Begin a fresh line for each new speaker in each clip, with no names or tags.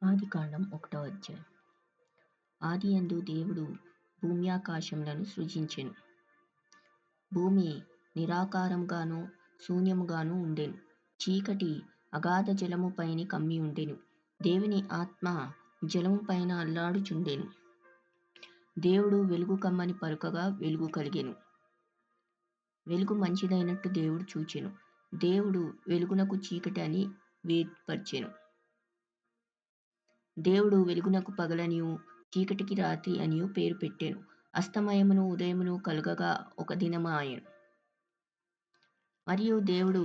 ఆదికాండం 1వ అధ్యాయం. ఆదియందు దేవుడు భూమ్యాకాశములను సృజించెను. భూమి నిరాకారంగాను శూన్యముగాను ఉండెను. చీకటి అగాధ జలముపైని కమ్మి ఉండెను. దేవుని ఆత్మ జలముపైన అల్లాడుచుండెను. దేవుడు వెలుగు కమ్మని పలుకగా వెలుగు కలిగెను. వెలుగు మంచిదైనట్టు దేవుడు చూచెను. దేవుడు వెలుగునకు చీకటి అని వేర్పరచెను. దేవుడు వెలుగునకు పగలనియు చీకటికి రాత్రి అనియు పేరు పెట్టెను. అస్తమయమును ఉదయమును కలుగగా ఒక దినమాయెను. మరియు దేవుడు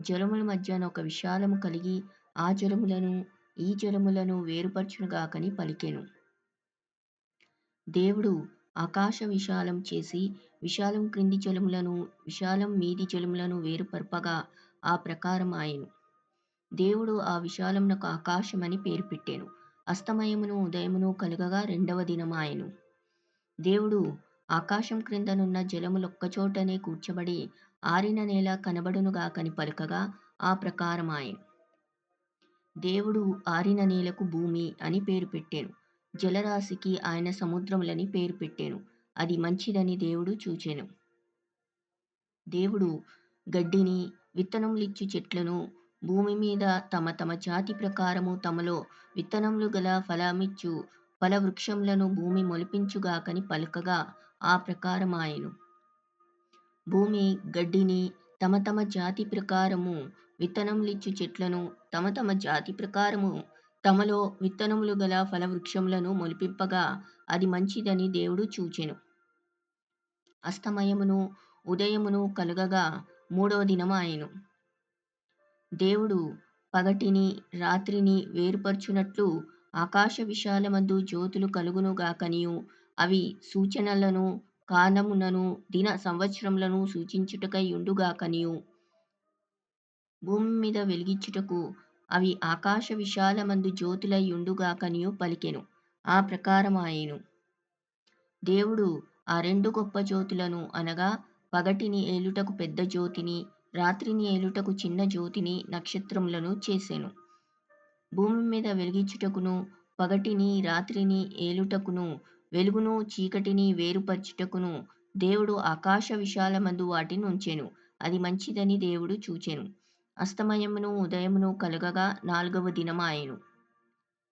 జలముల మధ్యన ఒక విశాలము కలిగి ఆ జలములను ఈ జలములను వేరుపరచునుగాకని పలికెను. దేవుడు ఆకాశ విశాలం చేసి విశాలం క్రింది జలములను విశాలం మీది జలములను వేరుపరపగా ఆ ప్రకారం ఆయెను. దేవుడు ఆ విశాలమునకు ఆకాశమని పేరు పెట్టెను. అస్తమయమును ఉదయమును కలుగగా రెండవ దినమాయెను. దేవుడు ఆకాశం క్రిందనున్న జలములొక్కచోటనే కూర్చబడి ఆరిన నేల కనబడునుగాకని పలుకగా ఆ ప్రకారమాయెను. దేవుడు ఆరిన నేలకు భూమి అని పేరు పెట్టెను. జలరాశికి ఆయన సముద్రములని పేరు పెట్టెను. అది మంచిదని దేవుడు చూచెను. దేవుడు గడ్డిని విత్తనములిచ్చు చెట్లను భూమి మీద తమ తమ జాతి ప్రకారము తమలో విత్తనములు గల ఫలమిచ్చు ఫలవృక్షములను భూమి మొలిపించుగాకని పలుకగా ఆ ప్రకారమాయెను. భూమి గడ్డిని తమ తమ జాతి ప్రకారము విత్తనములిచ్చు చెట్లను తమ తమ జాతి ప్రకారము తమలో విత్తనములు గల ఫలవృక్షములను మొలిపింపగా అది మంచిదని దేవుడు చూచెను. అస్తమయమును ఉదయమును కలుగగా మూడవ దినమాయెను. దేవుడు పగటిని రాత్రిని వేరుపరచునట్లు ఆకాశ విశాలమందు జ్యోతులు కలుగునుగాకనియు అవి సూచనలను కాలములను దిన సంవత్సరములను సూచించుటకై యుండుగాకనియు భూమి మీద వెలిగించుటకు అవి ఆకాశ విశాలమందు జ్యోతులై యుండుగాకనియు పలికెను. ఆ ప్రకారమాయెను. దేవుడు ఆ రెండు గొప్ప జ్యోతులను అనగా పగటిని ఏలుటకు పెద్ద జ్యోతిని రాత్రిని ఏలుటకు చిన్న జ్యోతిని నక్షత్రములను చేసెను. భూమి మీద వెలిగించుటకును పగటిని రాత్రిని ఏలుటకును వెలుగును చీకటిని వేరుపరచుటకును దేవుడు ఆకాశ విశాలమందు వాటిని ఉంచెను. అది మంచిదని దేవుడు చూచెను. అస్తమయమును ఉదయమును కలుగగా నాల్గవ దినమాయెను.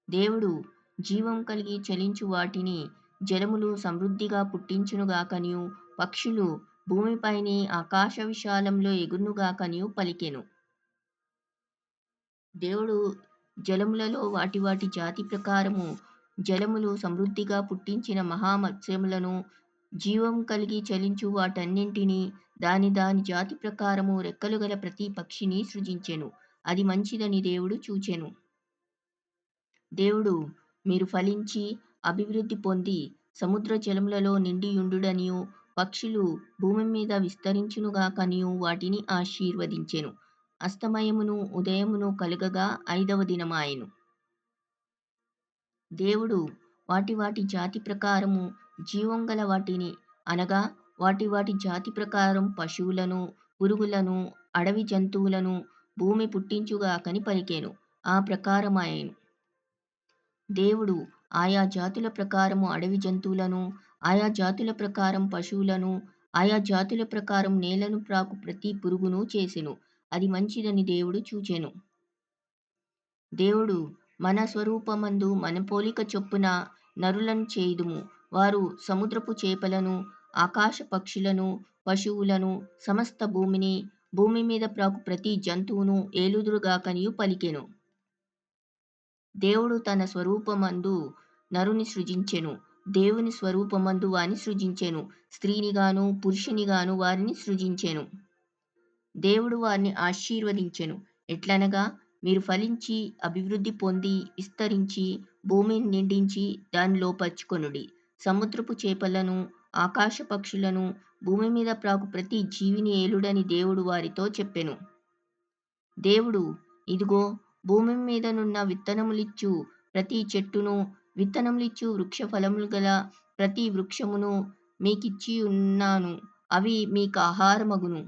దేవుడు జీవం కలిగి చలించు వాటిని జలములు సమృద్ధిగా పుట్టించునుగాకనియు పక్షులు భూమిపైని ఆకాశ విశాలంలో ఎగురునుగాకనియు పలికెను. దేవుడు జలములలో వాటి వాటి జాతి ప్రకారము జలములు సమృద్ధిగా పుట్టించిన మహామత్స్యములను జీవం కలిగి చలించు వాటన్నింటినీ దాని దాని జాతి ప్రకారము రెక్కలు గల ప్రతి పక్షిని సృజించెను. అది మంచిదని దేవుడు చూచెను. దేవుడు మీరు ఫలించి అభివృద్ధి పొంది సముద్ర జలములలో నిండియుండుడనియు పక్షులు భూమి మీద విస్తరించునుగాకనియు వాటిని ఆశీర్వదించెను. అస్తమయమును ఉదయమును కలుగగా ఐదవ దినమాయెను. దేవుడు వాటి వాటి జాతి ప్రకారము జీవం గల వాటిని అనగా వాటి వాటి జాతి ప్రకారం పశువులను పురుగులను అడవి జంతువులను భూమి పుట్టించుగాకని పలికెను. ఆ ప్రకారమాయెను. దేవుడు ఆయా జాతుల ప్రకారము అడవి జంతువులను ఆయా జాతుల ప్రకారం పశువులను ఆయా జాతుల ప్రకారం నేలను ప్రాకు ప్రతి పురుగును చేసెను. అది మంచిదని దేవుడు చూచెను. దేవుడు మన స్వరూపమందు మన పోలిక చొప్పున నరులను చేయుదుము. వారు సముద్రపు చేపలను ఆకాశ పక్షులను పశువులను సమస్త భూమిని భూమి మీద ప్రాకు ప్రతి జంతువును ఏలుదురుగాకనియు పలికెను. దేవుడు తన స్వరూపమందు నరుని సృజించెను. దేవుని స్వరూపమందు వాని సృజించెను. స్త్రీనిగాను పురుషునిగాను వారిని సృజించెను. దేవుడు వారిని ఆశీర్వదించెను. ఎట్లనగా మీరు ఫలించి అభివృద్ధి పొంది విస్తరించి భూమిని నిండించి దాన్ని లోపర్చుకొనుడి. సముద్రపు చేపలను ఆకాశ పక్షులను భూమి మీద ప్రాకు ప్రతి జీవిని ఏలుడని దేవుడు వారితో చెప్పెను. దేవుడు ఇదిగో భూమి మీదనున్న విత్తనములిచ్చు ప్రతి చెట్టును విత్తనములిచ్చు వృక్ష ఫలములు గల ప్రతి వృక్షమును మీకిచ్చి ఉన్నాను. అవి మీకు ఆహారమగును.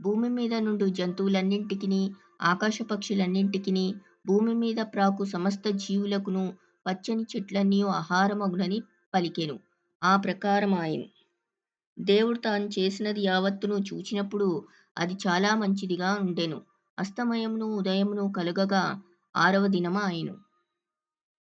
భూమి మీద నుండు జంతువులన్నింటికిని ఆకాశ పక్షులన్నింటికిని భూమి మీద ప్రాకు సమస్త జీవులకును పచ్చని చెట్లన్నీయు ఆహారమగునని పలికెను. ఆ ప్రకారమాయెను. దేవుడు తాను చేసినది యావత్తును చూచినప్పుడు అది చాలా మంచిదిగా ఉండెను. అస్తమయమును, ఉదయమును కలుగగా 6వ దినమాయెను.